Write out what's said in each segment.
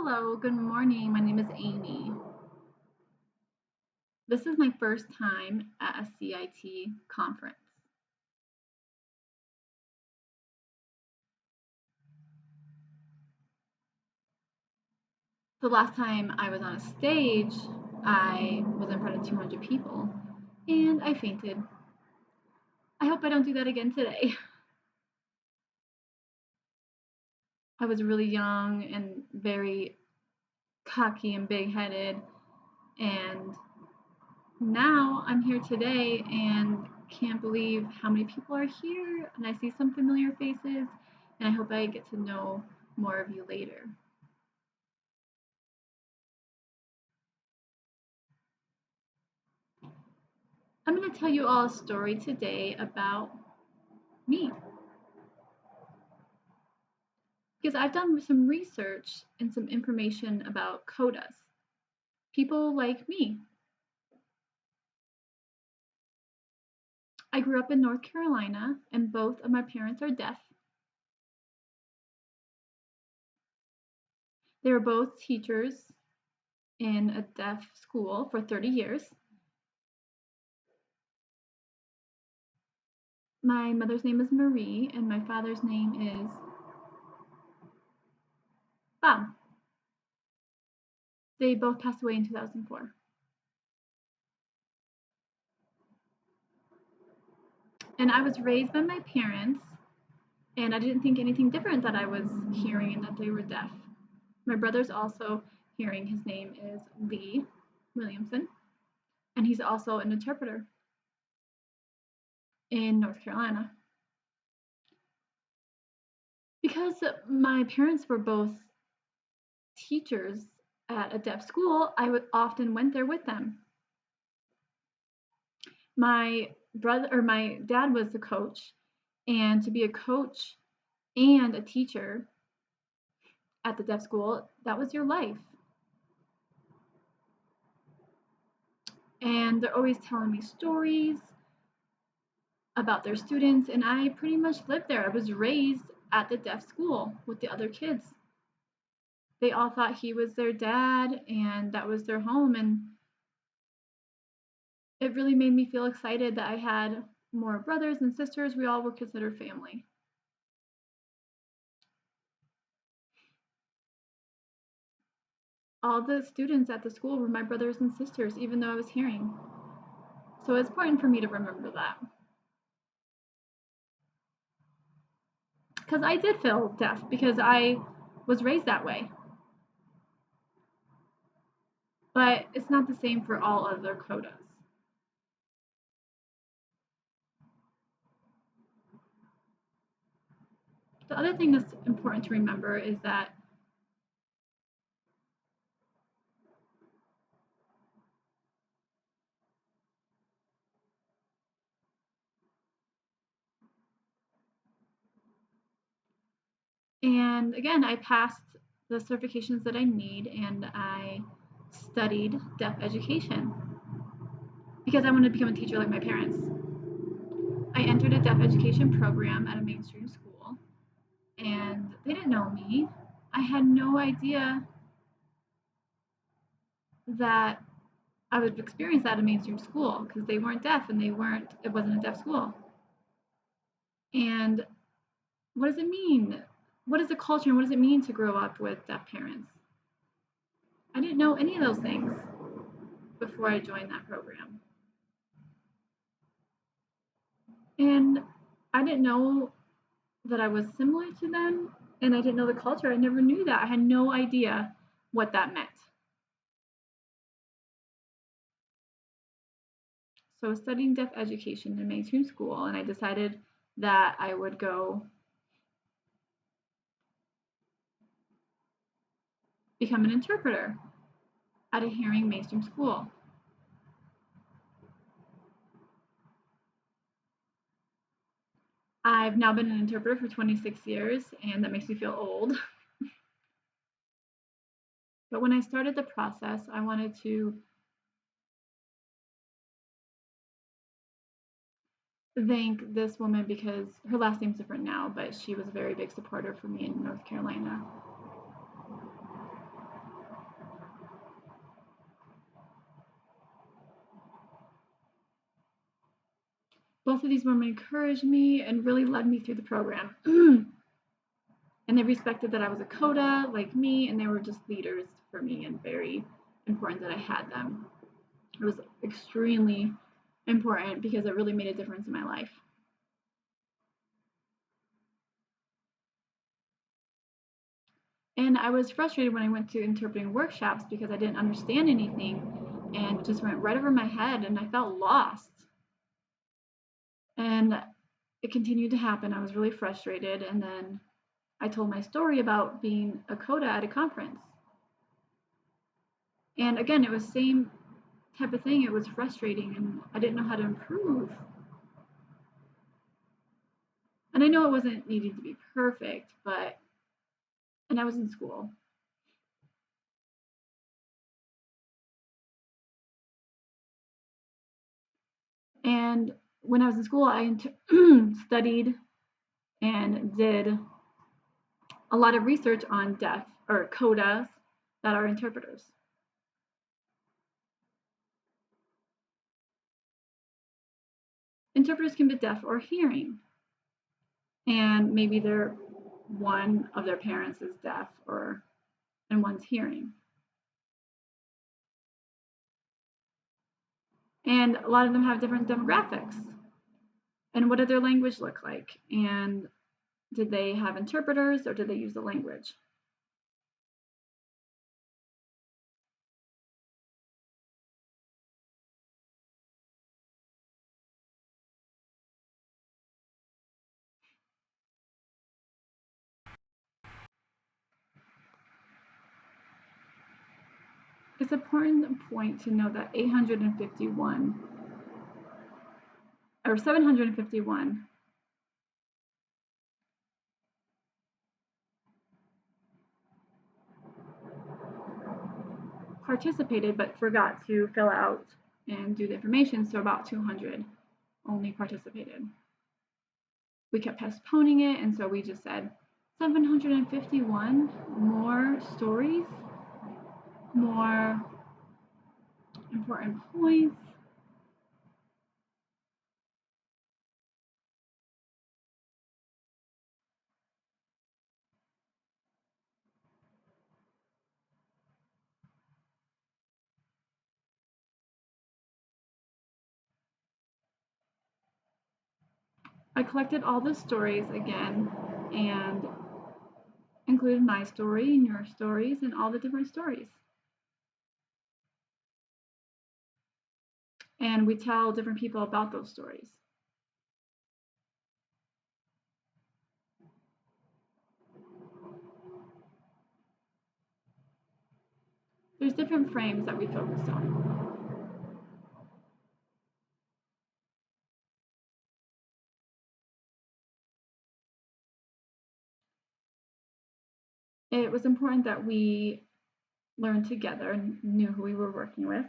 Hello, good morning. My name is Amy. This is my first time at a CIT conference. The last time I was on a stage, I was in front of 200 people and I fainted. I hope I don't do that again today. I was really young and very cocky and big headed, and now I'm here today and can't believe how many people are here, and I see some familiar faces, and I hope I get to know more of you later. I'm going to tell you all a story today about me because I've done some research and some information about CODAs, people like me. I grew up in North Carolina and both of my parents are deaf. They were both teachers in a deaf school for 30 years. My mother's name is Marie and my father's name is Bob. They both passed away in 2004. And I was raised by my parents, and I didn't think anything different that I was hearing and that they were deaf. My brother's also hearing. His name is Lee Williamson, and he's also an interpreter in North Carolina. Because my parents were both teachers at a deaf school, I would often went there with them. My dad was a coach, and to be a coach and a teacher at the deaf school, that was your life. And they're always telling me stories about their students, and I pretty much lived there. I was raised at the deaf school with the other kids. They all thought he was their dad and that was their home, and it really made me feel excited that I had more brothers and sisters. We all were considered family. All the students at the school were my brothers and sisters, even though I was hearing. So it's important for me to remember that. Because I did feel deaf because I was raised that way. But it's not the same for all other CODAs. The other thing that's important to remember is that and again, I passed the certifications that I need and I studied deaf education because I wanted to become a teacher like my parents. I entered a deaf education program at a mainstream school and they didn't know me. I had no idea that I would experience that at a mainstream school because they weren't deaf and it wasn't a deaf school. And what does it mean? What is the culture and what does it mean to grow up with deaf parents? I didn't know any of those things before I joined that program. And I didn't know that I was similar to them, and I didn't know the culture. I never knew that. I had no idea what that meant. So I was studying deaf education in mainstream school, and I decided that I would go become an interpreter at a hearing mainstream school. I've now been an interpreter for 26 years, and that makes me feel old. But when I started the process, I wanted to thank this woman because her last name's different now, but she was a very big supporter for me in North Carolina. both of these women encouraged me and really led me through the program. And they respected that I was a CODA like me, and they were just leaders for me and very important that I had them. It was extremely important because it really made a difference in my life. And I was frustrated when I went to interpreting workshops because I didn't understand anything and it just went right over my head and I felt lost. And it continued to happen. I was really frustrated. And then I told my story about being a CODA at a conference. And again, it was the same type of thing. It was frustrating and I didn't know how to improve. And I know it wasn't needing to be perfect, and I was in school. And when I was in school, I studied and did a lot of research on deaf or CODAs that are interpreters. Interpreters can be deaf or hearing, and maybe one of their parents is deaf and one's hearing. And a lot of them have different demographics. And what did their language look like? And did they have interpreters or did they use the language? It's an important point to know that 851 or 751 participated but forgot to fill out and do the information, so about 200 only participated. We kept postponing it, and so we just said 751 more stories, more important points. I collected all the stories again and included my story and your stories and all the different stories. And we tell different people about those stories. There's different frames that we focused on. It was important that we learned together and knew who we were working with.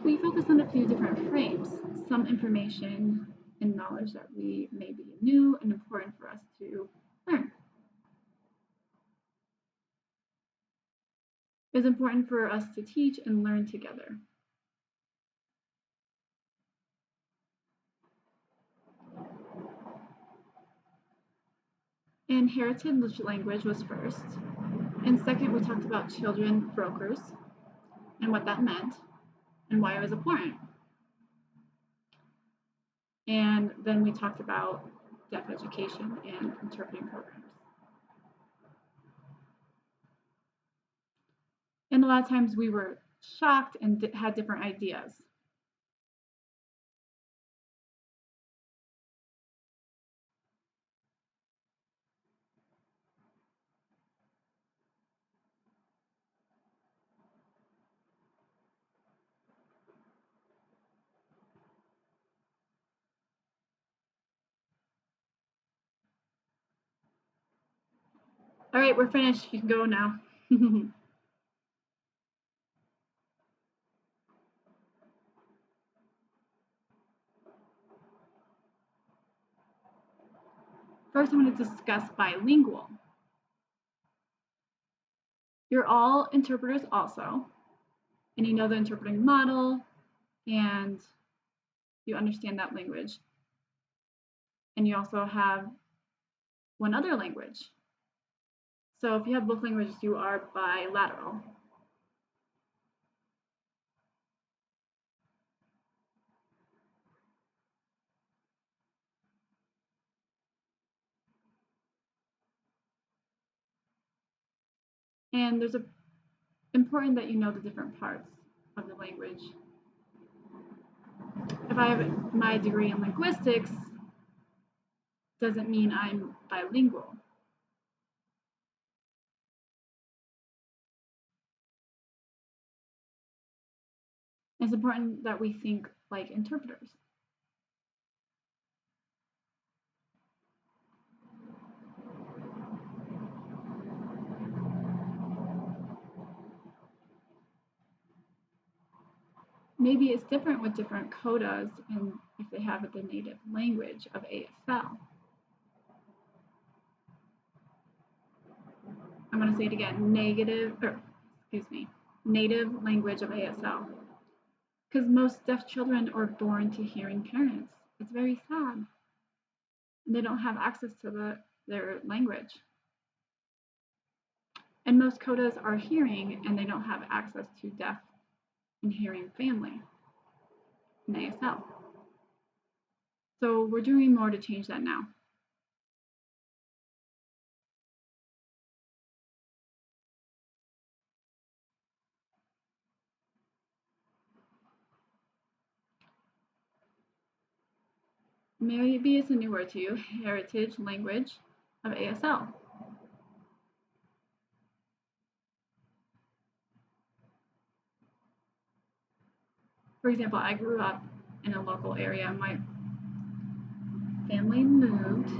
We focused on a few different frames, some information and knowledge that we maybe knew and important for us to learn. It was important for us to teach and learn together. And heritage language was first. And second, we talked about children brokers and what that meant and why it was important. And then we talked about deaf education and interpreting programs. And a lot of times we were shocked and had different ideas. All right, we're finished. You can go now. First, I'm going to discuss bilingual. You're all interpreters also, and you know the interpreting model, and you understand that language. And you also have one other language. So if you have both languages, you are bilateral. And there's important that you know the different parts of the language. If I have my degree in linguistics, doesn't mean I'm bilingual. It's important that we think like interpreters. Maybe it's different with different CODAs and if they have the native language of ASL. I'm going to say it again, native language of ASL. Because most deaf children are born to hearing parents. It's very sad. And they don't have access to their language. And most CODAs are hearing and they don't have access to deaf and hearing family in ASL. So we're doing more to change that now. Maybe it's a new word to you, heritage language of ASL. For example, I grew up in a local area. My family moved.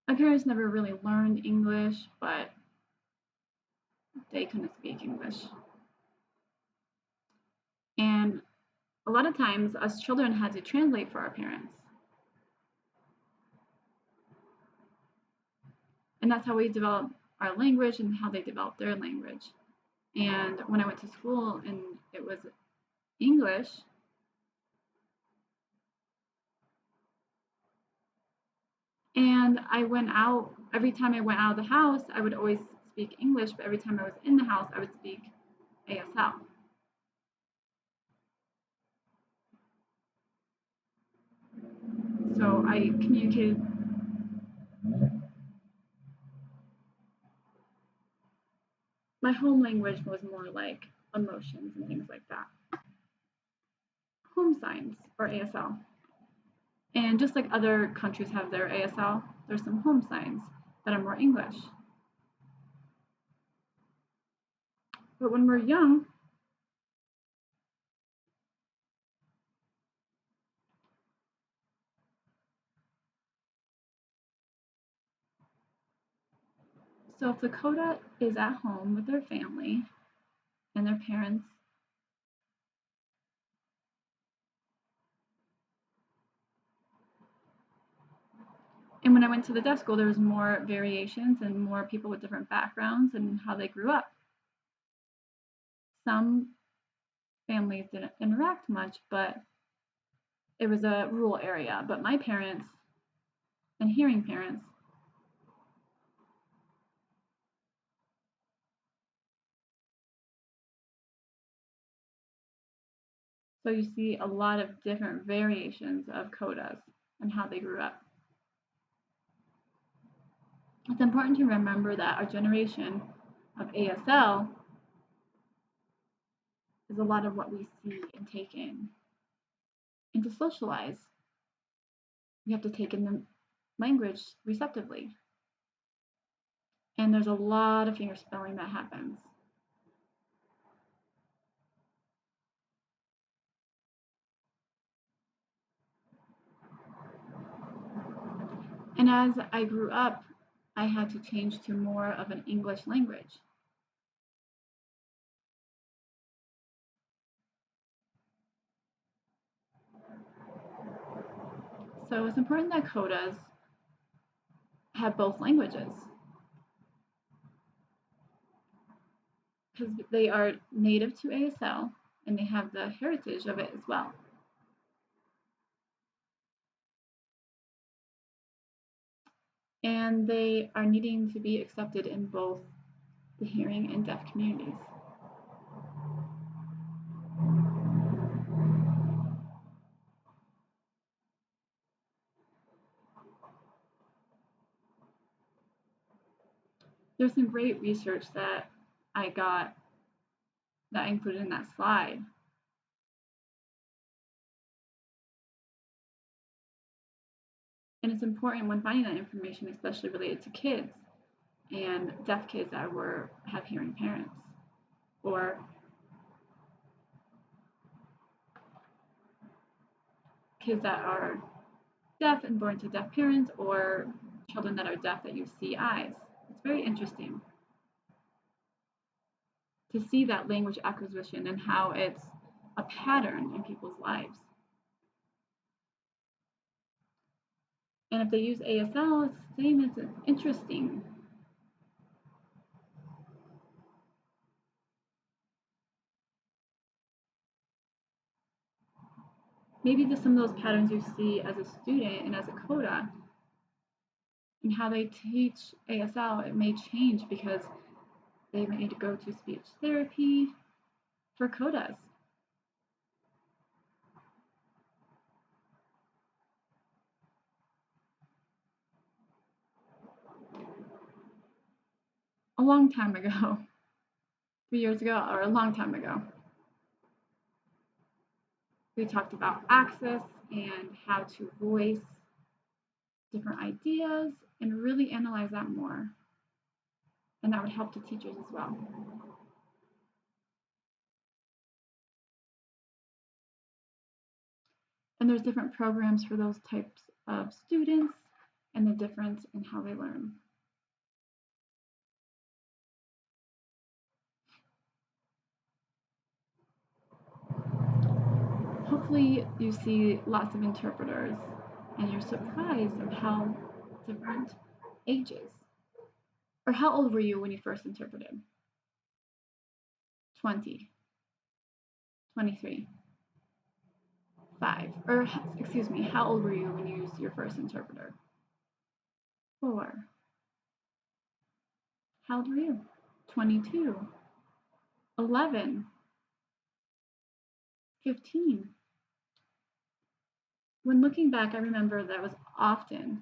My parents never really learned English, but they couldn't speak English. And a lot of times, us children had to translate for our parents. And that's how we develop our language and how they develop their language. And when I went to school and it was English, and I went out, every time I went out of the house, I would always speak English, but every time I was in the house, I would speak ASL. So I communicated. My home language was more like emotions and things like that. Home signs or ASL. And just like other countries have their ASL, there's some home signs that are more English. But when we're young, so if the CODA is at home with their family and their parents, and when I went to the deaf school, there was more variations and more people with different backgrounds and how they grew up. Some families didn't interact much, but it was a rural area. But my parents and hearing parents, so you see a lot of different variations of CODAs and how they grew up. It's important to remember that our generation of ASL is a lot of what we see and take in. And to socialize, we have to take in the language receptively. And there's a lot of finger spelling that happens. And as I grew up, I had to change to more of an English language. So it's important that CODAs have both languages because they are native to ASL and they have the heritage of it as well. And they are needing to be accepted in both the hearing and deaf communities. There's some great research that I got that I included in that slide. And it's important when finding that information, especially related to kids and deaf kids that have hearing parents, or kids that are deaf and born to deaf parents, or children that are deaf that use CIs. It's very interesting to see that language acquisition and how it's a pattern in people's lives. And if they use ASL, it's the same. It's interesting. Maybe just some of those patterns you see as a student and as a CODA and how they teach ASL, it may change because they may need to go to speech therapy for CODAs. A long time ago, 3 years ago, or a long time ago, we talked about access and how to voice different ideas and really analyze that more. And that would help to teachers as well. And there's different programs for those types of students and the difference in how they learn. Hopefully you see lots of interpreters and you're surprised at how different ages. Or how old were you when you first interpreted? 20, 23, 5. Or excuse me, how old were you when you used your first interpreter? 4. How old were you? 22, 11, 15. When looking back, I remember that was often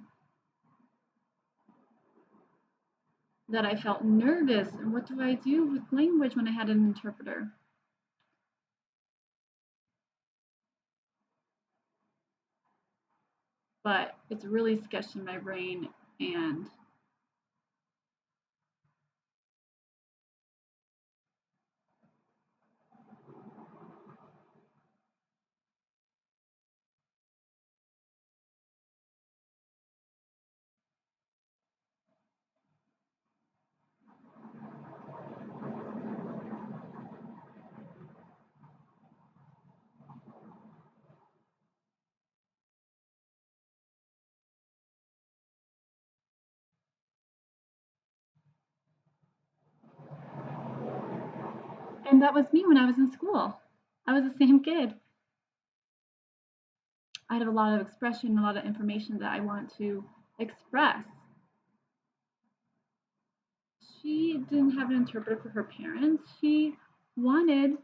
that I felt nervous. And what do I do with language when I had an interpreter? But it's really sketched in my brain, and that was me when I was in school. I was the same kid. I had a lot of expression, a lot of information that I want to express. She didn't have an interpreter for her parents. She wanted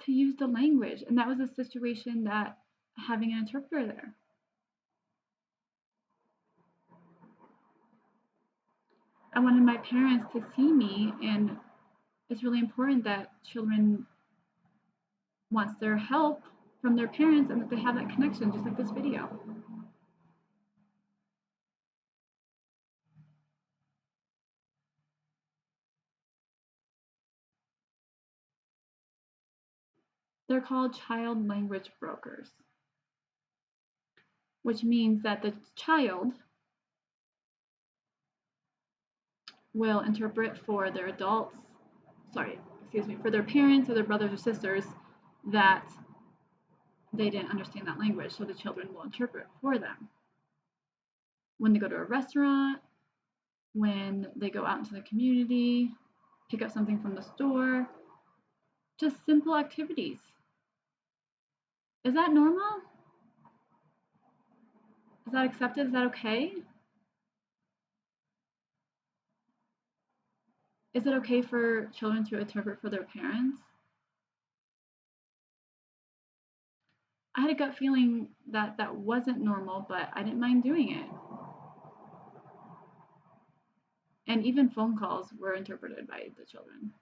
to use the language, and that was a situation that having an interpreter there. I wanted my parents to see me, and it's really important that children wants their help from their parents and that they have that connection, just like this video. They're called child language brokers, which means that the child will interpret for their adults, for their parents or their brothers or sisters that they didn't understand that language, so the children will interpret for them. When they go to a restaurant, when they go out into the community, pick up something from the store, just simple activities. Is that normal? Is that accepted? Is that okay? Is it okay for children to interpret for their parents? I had a gut feeling that that wasn't normal, but I didn't mind doing it. And even phone calls were interpreted by the children.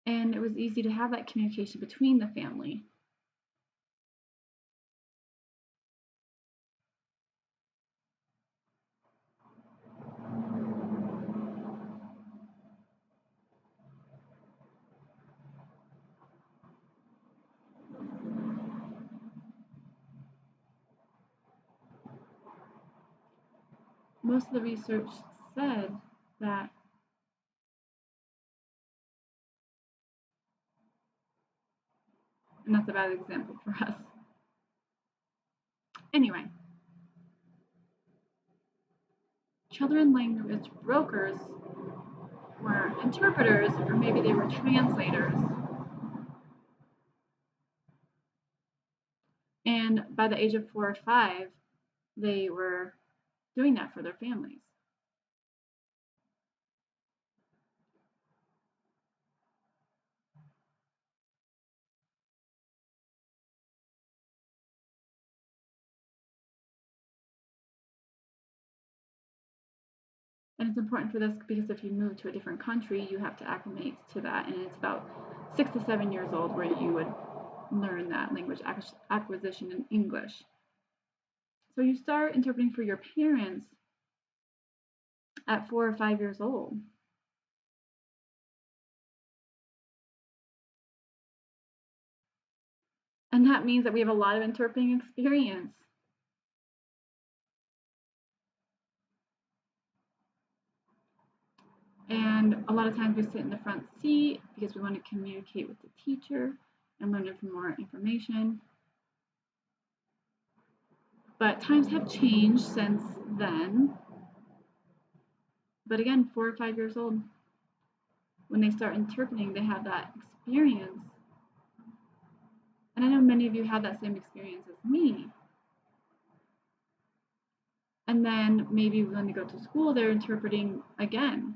And it was easy to have that communication between the family. Most of the research said that and that's a bad example for us. Anyway, children language brokers were interpreters, or maybe they were translators. And by the age of 4 or 5, they were doing that for their families. And it's important for this because if you move to a different country, you have to acclimate to that. And it's about 6 to 7 years old where you would learn that language acquisition in English. So you start interpreting for your parents at 4 or 5 years old. And that means that we have a lot of interpreting experience. And a lot of times we sit in the front seat because we want to communicate with the teacher and learn more information. But times have changed since then. But again, 4 or 5 years old, when they start interpreting, they have that experience. And I know many of you had that same experience as me. And then maybe when they go to school, they're interpreting again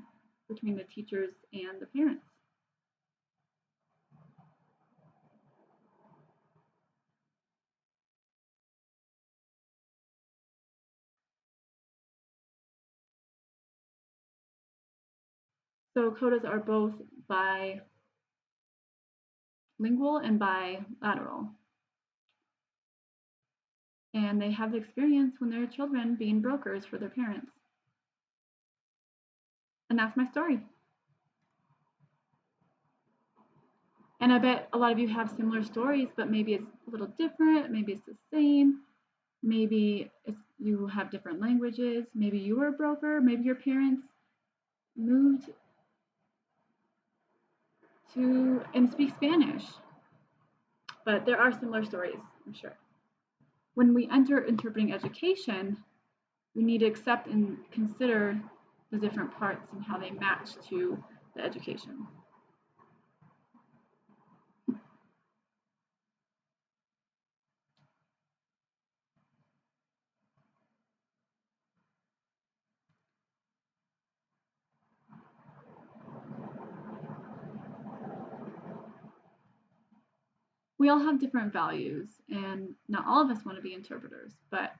between the teachers and the parents. So CODAs are both bilingual and bilateral. And they have the experience when they're children being brokers for their parents. And that's my story. And I bet a lot of you have similar stories, but maybe it's a little different, maybe it's the same, maybe you have different languages, maybe you were a broker, maybe your parents moved to and speak Spanish. But there are similar stories, I'm sure. When we enter interpreting education, we need to accept and consider the different parts and how they match to the education. we all have different values, and not all of us want to be interpreters, but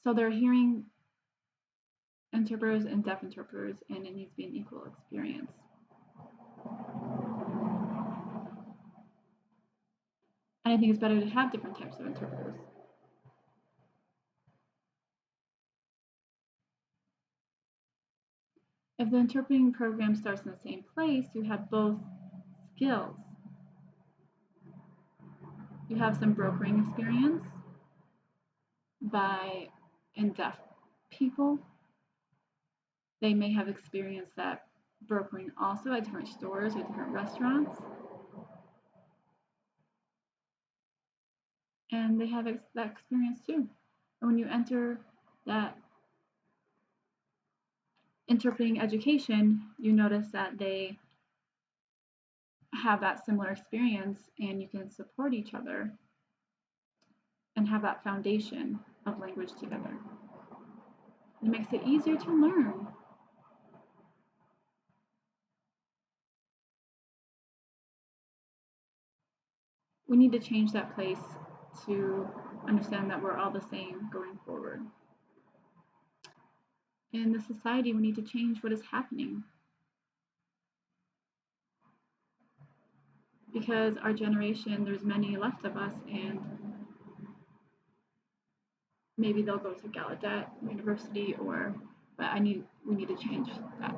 so there are hearing interpreters and deaf interpreters, and it needs to be an equal experience. And I think it's better to have different types of interpreters. If the interpreting program starts in the same place, you have both skills. You have some brokering experience by in deaf people. They may have experienced that brokering also at different stores or different restaurants. And they have that experience too. And when you enter that interpreting education, you notice that they have that similar experience and you can support each other and have that foundation of language together. It makes it easier to learn. We need to change that place to understand that we're all the same going forward. In the society, we need to change what is happening. Because our generation, there's many left of us, and maybe they'll go to Gallaudet University, but we need to change that.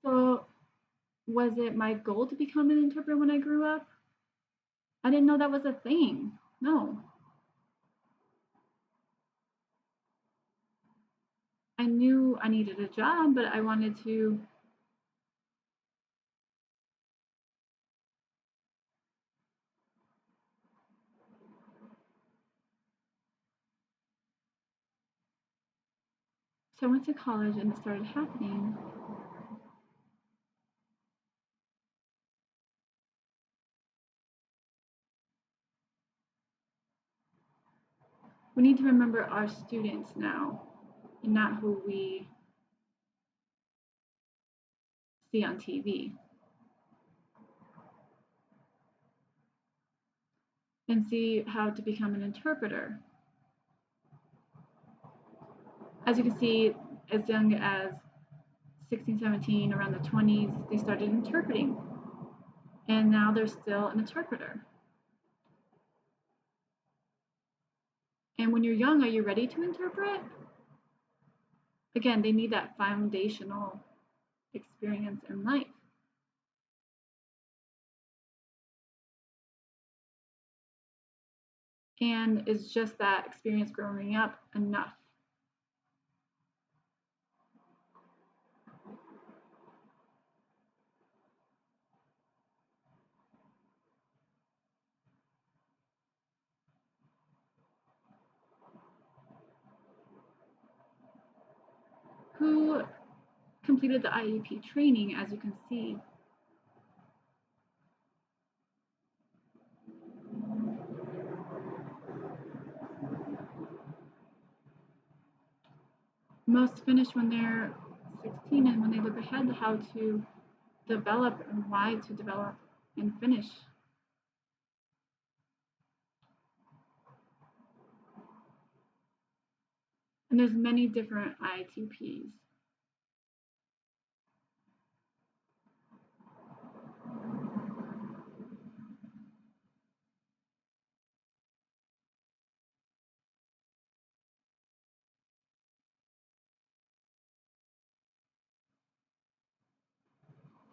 So, was it my goal to become an interpreter when I grew up? I didn't know that was a thing. No. I knew I needed a job, but I wanted to so I went to college and it started happening. We need to remember our students now and not who we see on TV. And see how to become an interpreter. As you can see, as young as 16, 17, around the 20s, they started interpreting. And now they're still an interpreter. And when you're young, are you ready to interpret? Again, they need that foundational experience in life. And is just that experience growing up enough? Who completed the IEP training, as you can see? Most finish when they're 16 and when they look ahead to how to develop and why to develop and finish. And there's many different ITPs.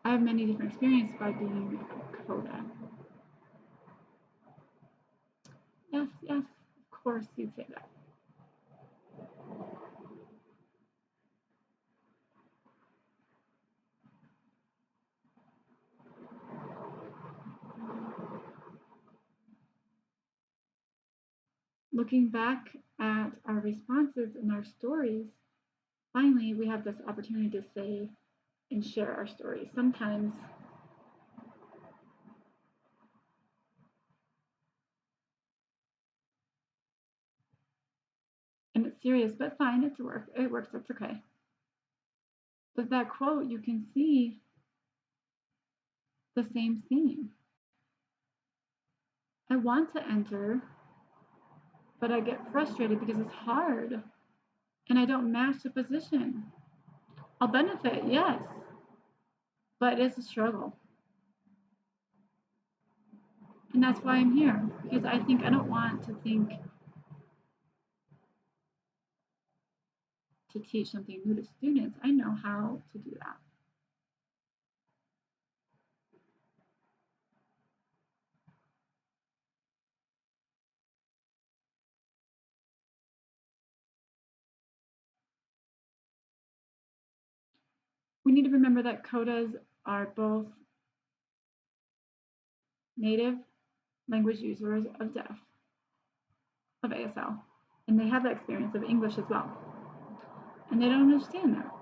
I have many different experiences by being CODA. Yes, yes, of course you'd say that. Looking back at our responses and our stories, finally we have this opportunity to say and share our stories. Sometimes and it's serious, but fine, it works, that's okay. But that quote, you can see the same theme. I want to enter, but I get frustrated because it's hard and I don't match the position. I'll benefit, yes, but it's a struggle. And that's why I'm here, because I don't want to think to teach something new to students. I know how to do that. We need to remember that CODAs are both native language users of deaf, of ASL, and they have that experience of English as well. And they don't understand that.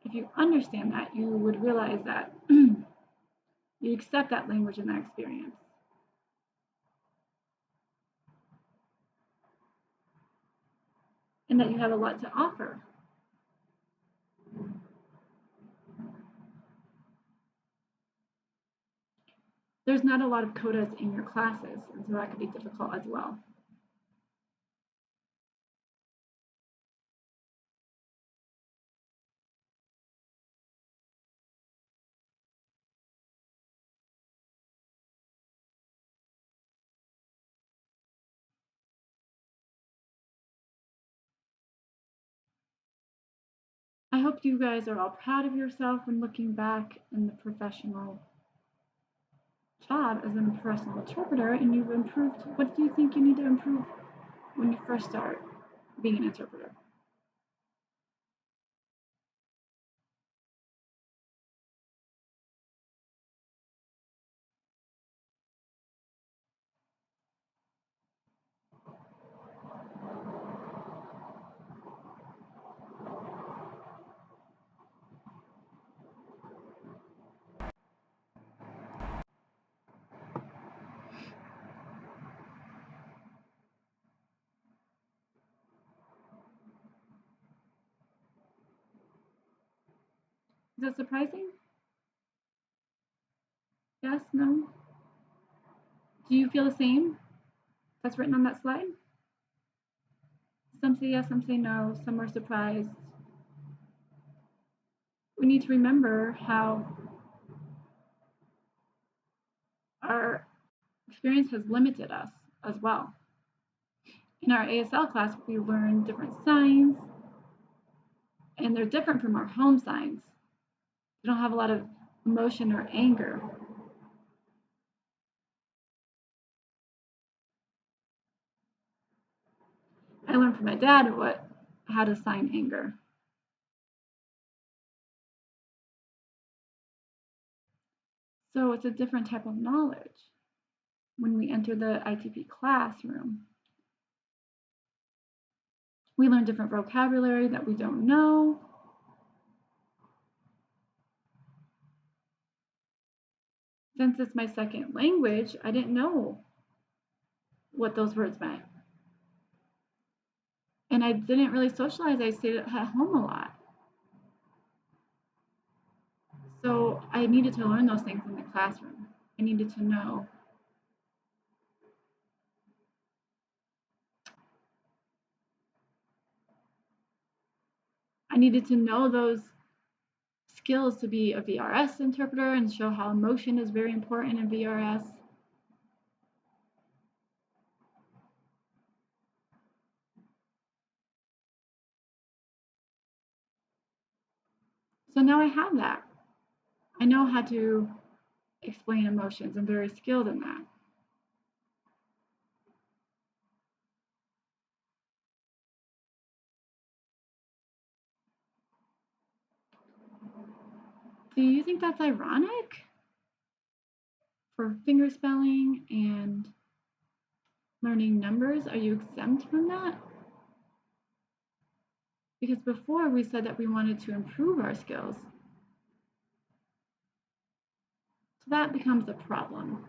If you understand that, you would realize that you accept that language and that experience. And that you have a lot to offer. There's not a lot of CODAs in your classes, and so that could be difficult as well. I hope you guys are all proud of yourself when looking back in the professional job as a professional interpreter, and you've improved. What do you think you need to improve when you first start being an interpreter? Is that surprising? Yes? No? Do you feel the same? That's written on that slide? Some say yes, some say no, some are surprised. We need to remember how our experience has limited us as well. In our ASL class, we learn different signs, and they're different from our home signs. We don't have a lot of emotion or anger. I learned from my dad how to sign anger. So it's a different type of knowledge when we enter the ITP classroom. We learn different vocabulary that we don't know. Since it's my second language, I didn't know what those words meant. And I didn't really socialize. I stayed at home a lot. So I needed to learn those things in the classroom. I needed to know. I needed to know those skills to be a VRS interpreter and show how emotion is very important in VRS. So now I have that. I know how to explain emotions. I'm very skilled in that. Do you think that's ironic? For fingerspelling and learning numbers, are you exempt from that? Because before we said that we wanted to improve our skills. So that becomes a problem.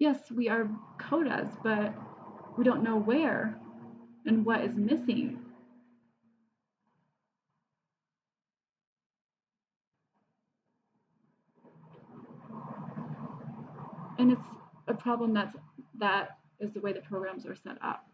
Yes, we are CODAs, but we don't know where and what is missing. And it's a problem that is the way the programs are set up.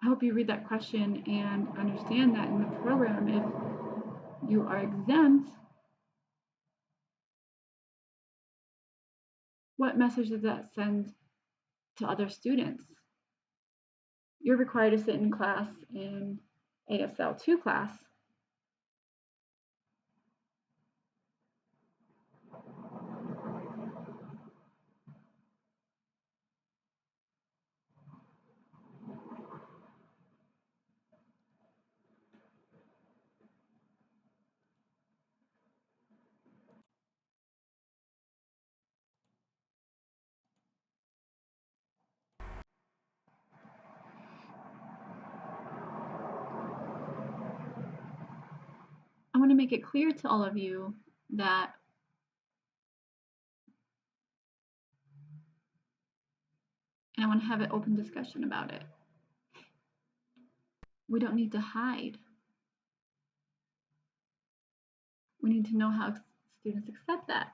I hope you read that question and understand that in the program, if you are exempt, what message does that send to other students? You're required to sit in class in ASL 2 class. I want to make it clear to all of you that and I want to have an open discussion about it. We don't need to hide. We need to know how students accept that.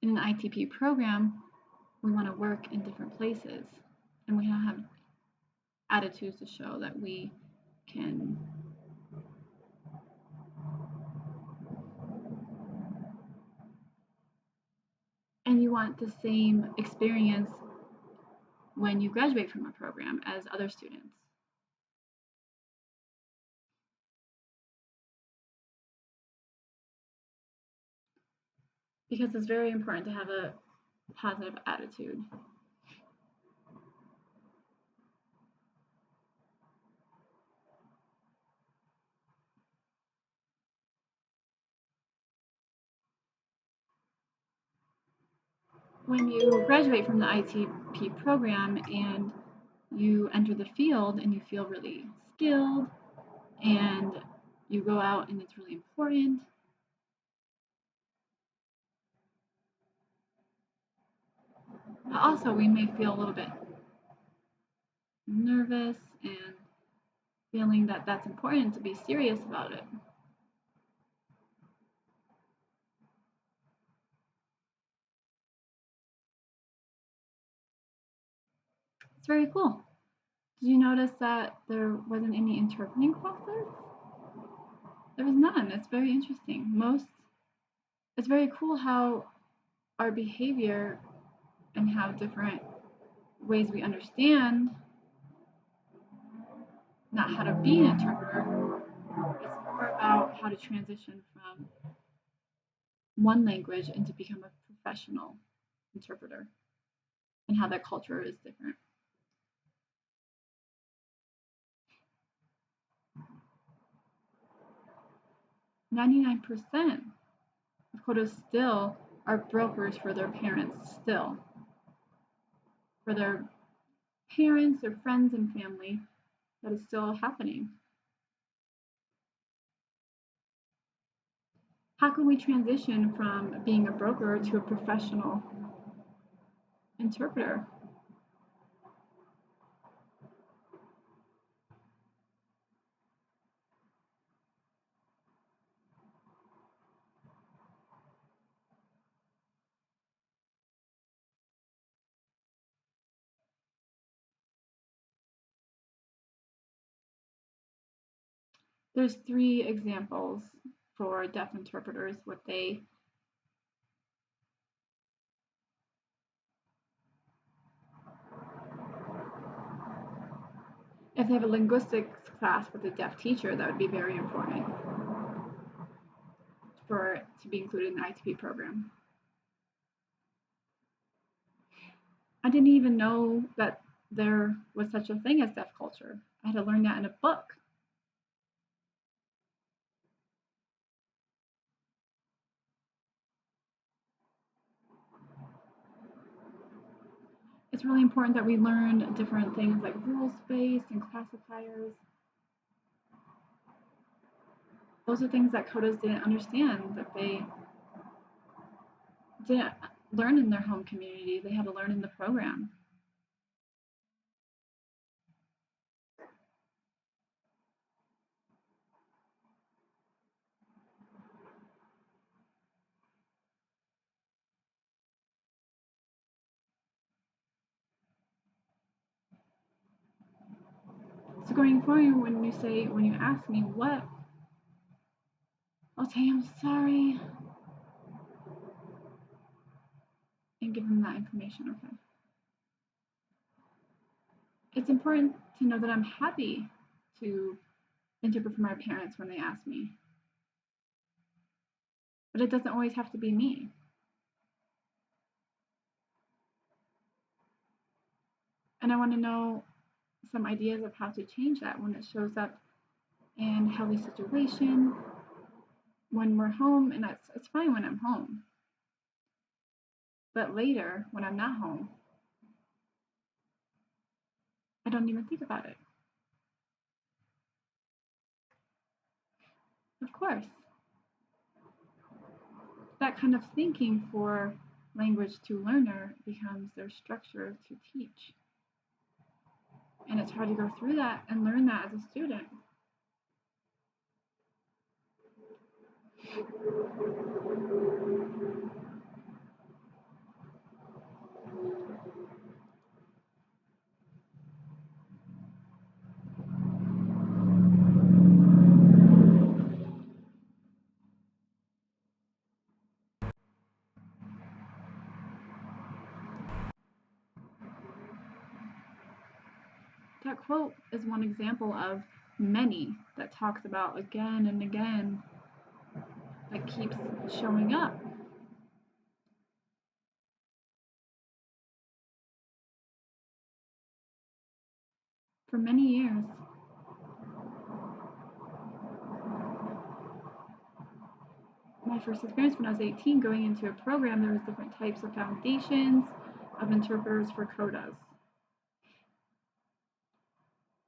In an ITP program, we want to work in different places and we have attitudes to show that we can and you want the same experience when you graduate from a program as other students. Because it's very important to have a positive attitude. When you graduate from the ITP program and you enter the field and you feel really skilled and you go out and it's really important. But also, we may feel a little bit nervous and feeling that that's important to be serious about it. It's very cool. Did you notice that there wasn't any interpreting classes? There was none. It's very interesting. It's very cool how our behavior and how different ways we understand not how to be an interpreter. It's more about how to transition from one language and to become a professional interpreter and how their culture is different. 99% of quotas still are brokers for their parents, still. For their parents, their friends, and family, that is still happening. How can we transition from being a broker to a professional interpreter? There's 3 examples for deaf interpreters, what they if they have a linguistics class with a deaf teacher, that would be very important for to be included in the ITP program. I didn't even know that there was such a thing as deaf culture. I had to learn that in a book. It's really important that we learn different things like rule space and classifiers. Those are things that CODAs didn't understand, that they didn't learn in their home community. They had to learn in the program. So going forward, when you ask me what, I'll say I'm sorry and give them that information, okay? It's important to know that I'm happy to interpret for my parents when they ask me. But it doesn't always have to be me. And I want to know some ideas of how to change that when it shows up in healthy situation, when we're home, and it's fine when I'm home. But later, when I'm not home, I don't even think about it. Of course, that kind of thinking for language to learner becomes their structure to teach. And it's hard to go through that and learn that as a student. That quote is one example of many that talks about again and again, that keeps showing up. For many years, my first experience when I was 18 going into a program, there was different types of foundations of interpreters for CODAs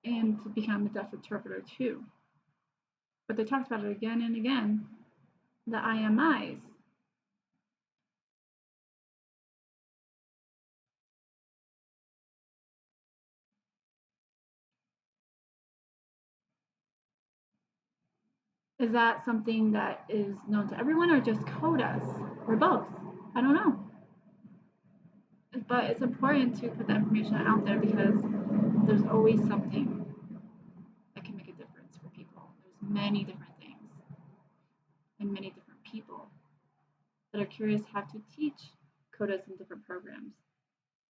and to become a deaf interpreter too. But they talked about it again and again, the IMIs. Is that something that is known to everyone or just CODAs or both? I don't know. But it's important to put that information out there because there's always something that can make a difference for people. There's many different things and many different people that are curious how to teach CODAs in different programs.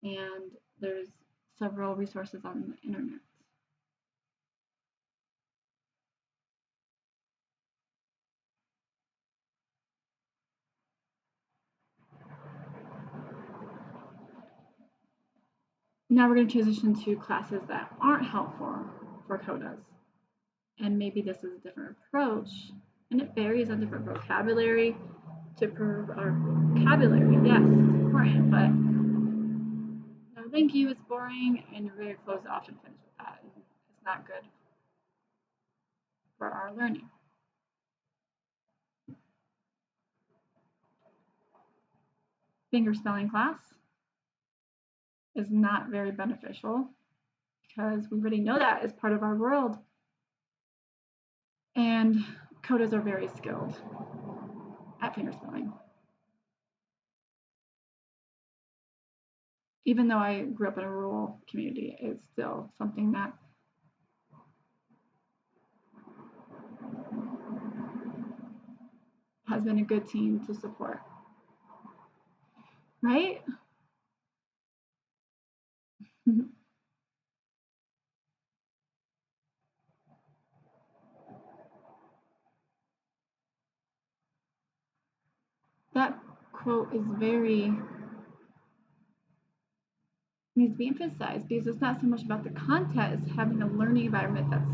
And there's several resources on the internet. Now we're going to transition to classes that aren't helpful for CODAs. And maybe this is a different approach, and it varies on different vocabulary to improve our vocabulary. Yes, it's important, but no, thank you, it's boring, and you're very close to often finish with that, and it's not good for our learning. Finger spelling class is not very beneficial because we already know that is part of our world. And CODAs are very skilled at finger spelling. Even though I grew up in a rural community, it's still something that has been a good team to support. Right? That quote is very needs to be emphasized because it's not so much about the content as having a learning environment that's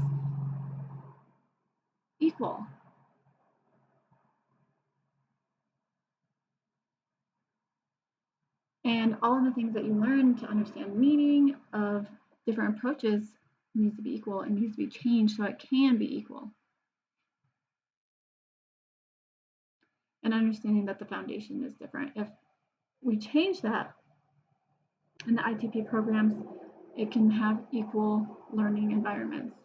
equal. And all of the things that you learn to understand meaning of different approaches needs to be equal and needs to be changed so it can be equal. And understanding that the foundation is different. If we change that in the ITP programs, it can have equal learning environments.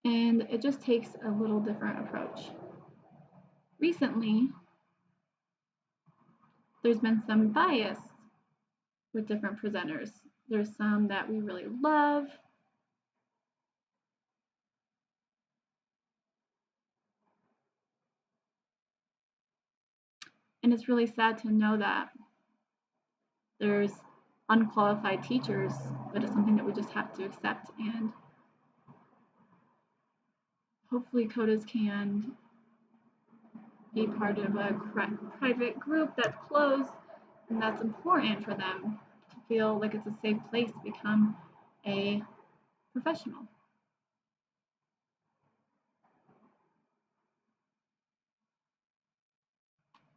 And it just takes a little different approach. Recently, there's been some bias with different presenters. There's some that we really love. And it's really sad to know that there's unqualified teachers, but it's something that we just have to accept. And hopefully CODAs can be part of a private group that's closed and that's important for them to feel like it's a safe place to become a professional.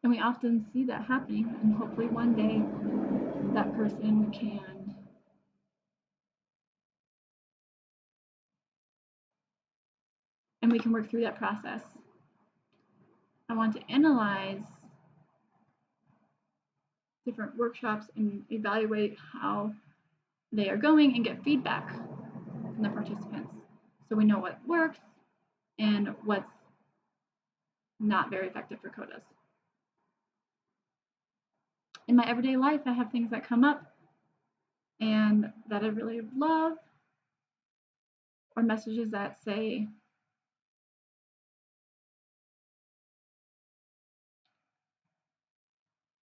And we often see that happening, and hopefully one day that person can and we can work through that process. I want to analyze different workshops and evaluate how they are going and get feedback from the participants so we know what works and what's not very effective for CODAs. In my everyday life, I have things that come up and that I really love, or messages that say,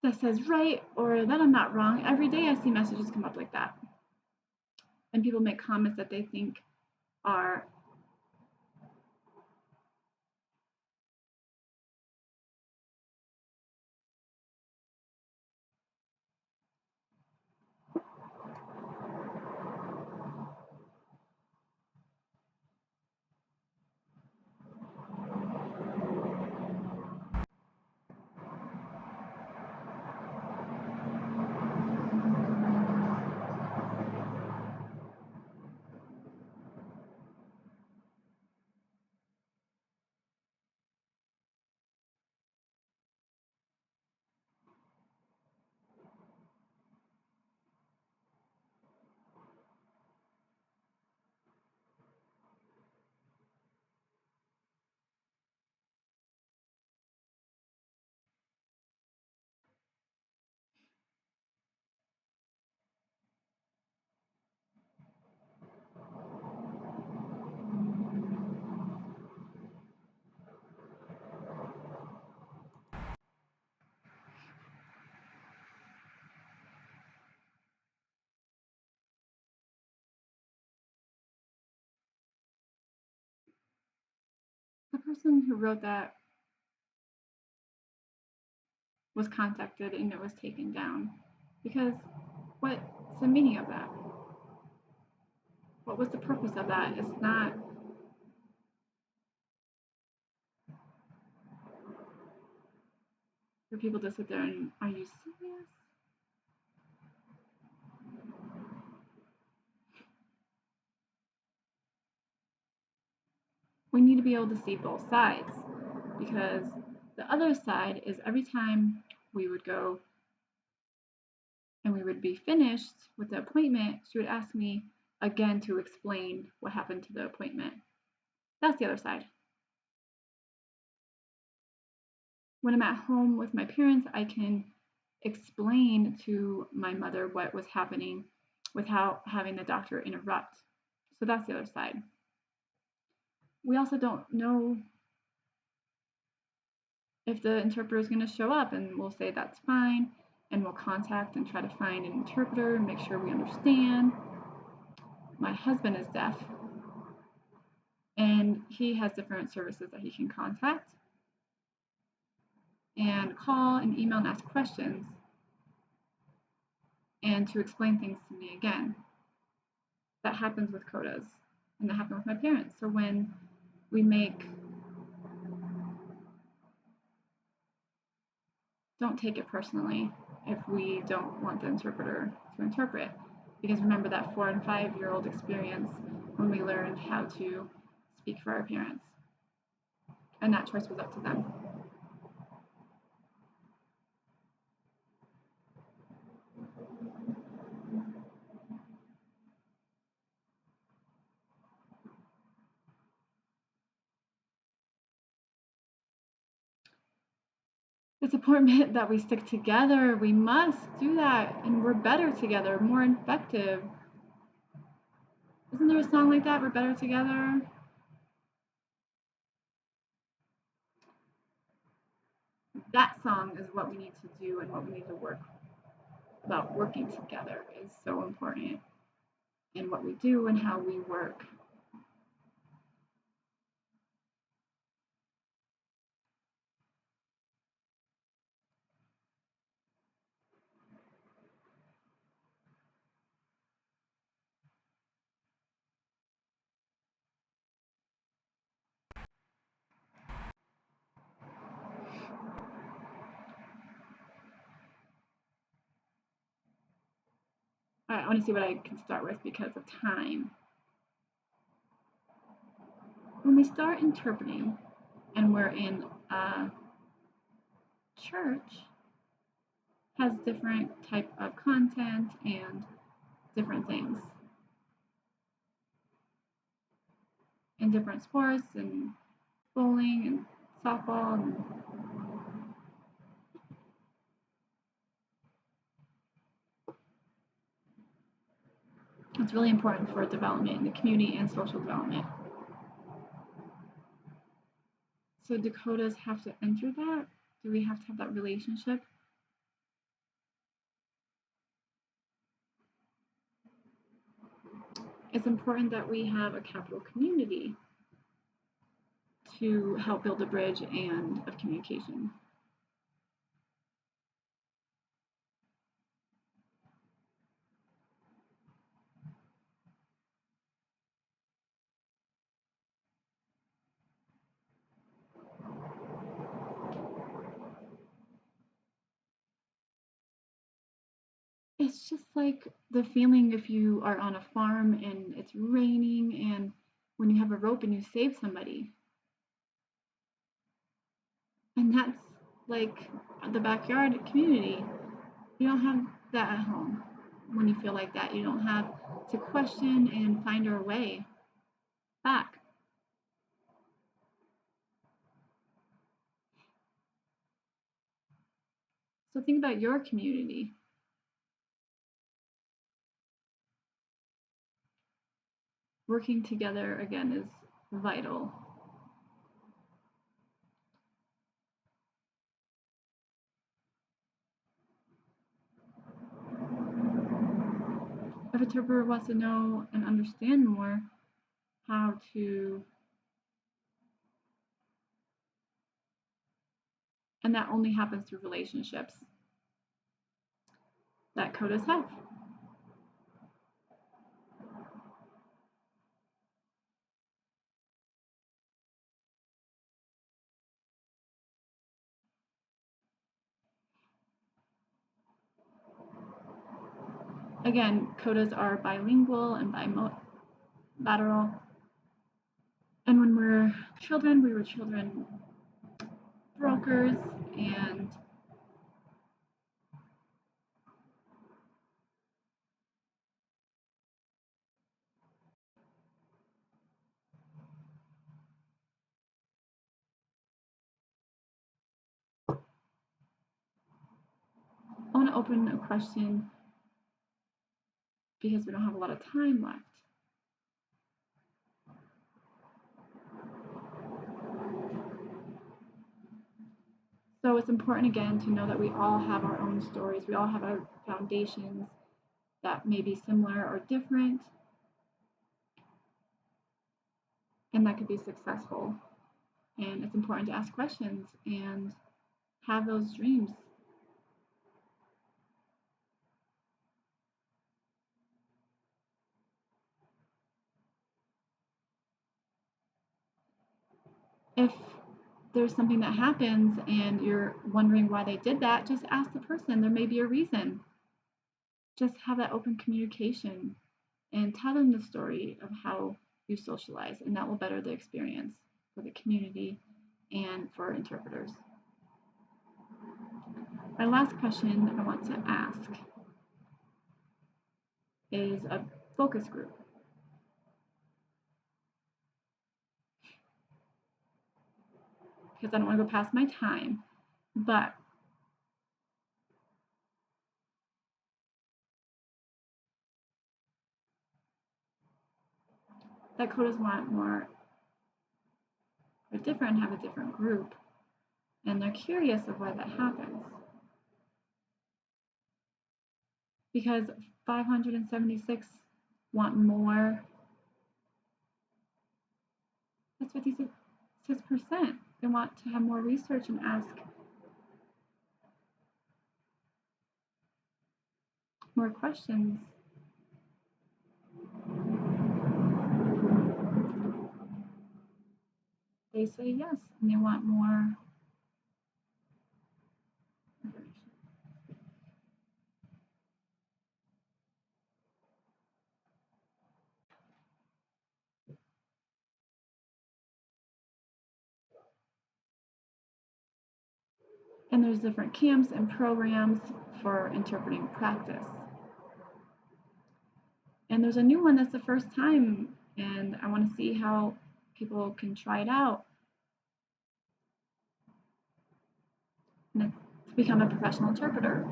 that says right or that I'm not wrong. Every day I see messages come up like that. And people make comments that they think are the person who wrote that was contacted and it was taken down. Because what's the meaning of that? What was the purpose of that? It's not for people to sit there and, are you serious? We need to be able to see both sides because the other side is every time we would go and we would be finished with the appointment, she would ask me again to explain what happened to the appointment. That's the other side. When I'm at home with my parents, I can explain to my mother what was happening without having the doctor interrupt. So that's the other side. We also don't know if the interpreter is going to show up, and we'll say that's fine, and we'll contact and try to find an interpreter and make sure we understand. My husband is deaf, and he has different services that he can contact. and call and email and ask questions and to explain things to me again. That happens with CODAs, and that happened with my parents. So when we don't take it personally if we don't want the interpreter to interpret. Because remember that 4 and 5-year-old experience when we learned how to speak for our parents. And that choice was up to them. It's important that we stick together. We must do that, and we're better together, more effective. Isn't there a song like that? We're better together. That song is what we need to do and what we need to work about. Working together is so important in what we do and how we work. All right, I want to see what I can start with because of time. When we start interpreting and we're in a church, has different type of content and different things in different sports and bowling and softball and it's really important for development in the community and social development. So CODAs have to enter that? Do we have to have that relationship? It's important that we have a capital community to help build a bridge and of communication. It's just like the feeling if you are on a farm and it's raining and when you have a rope and you save somebody. And that's like the backyard community. You don't have that at home when you feel like that. You don't have to question and find our way back. So think about your community. Working together again is vital. If a interpreter wants to know and understand more how to, and that only happens through relationships that CODAs have. Again, CODAs are bilingual and bilateral. And when we're children, we were children brokers and I want to open a question because we don't have a lot of time left. So it's important again to know that we all have our own stories. We all have our foundations that may be similar or different, and that could be successful. And it's important to ask questions and have those dreams. If there's something that happens and you're wondering why they did that, just ask the person. There may be a reason. Just have that open communication and tell them the story of how you socialize, and that will better the experience for the community and for interpreters. My last question I want to ask is a focus group. Because I don't want to go past my time, but that coders want more or different, have a different group, and they're curious of why that happens. Because 576 want more. That's 56%. They want to have more research and ask more questions. They say yes, and they want more information. And there's different camps and programs for interpreting practice. And there's a new one that's the first time, and I want to see how people can try it out. And it's to become a professional interpreter.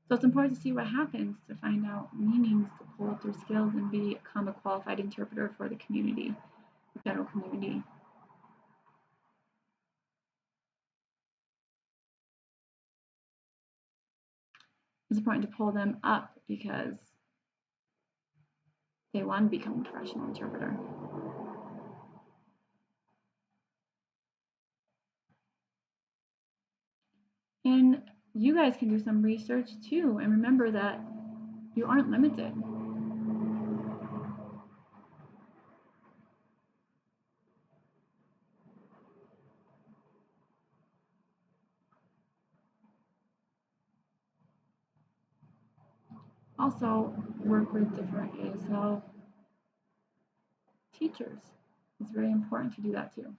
So it's important to see what happens to find out meanings, to pull up their skills and become a qualified interpreter for the community, the general community. It's important to pull them up because they want to become a professional interpreter. And you guys can do some research too, and remember that you aren't limited. Also, work with different ASL teachers. It's very important to do that too.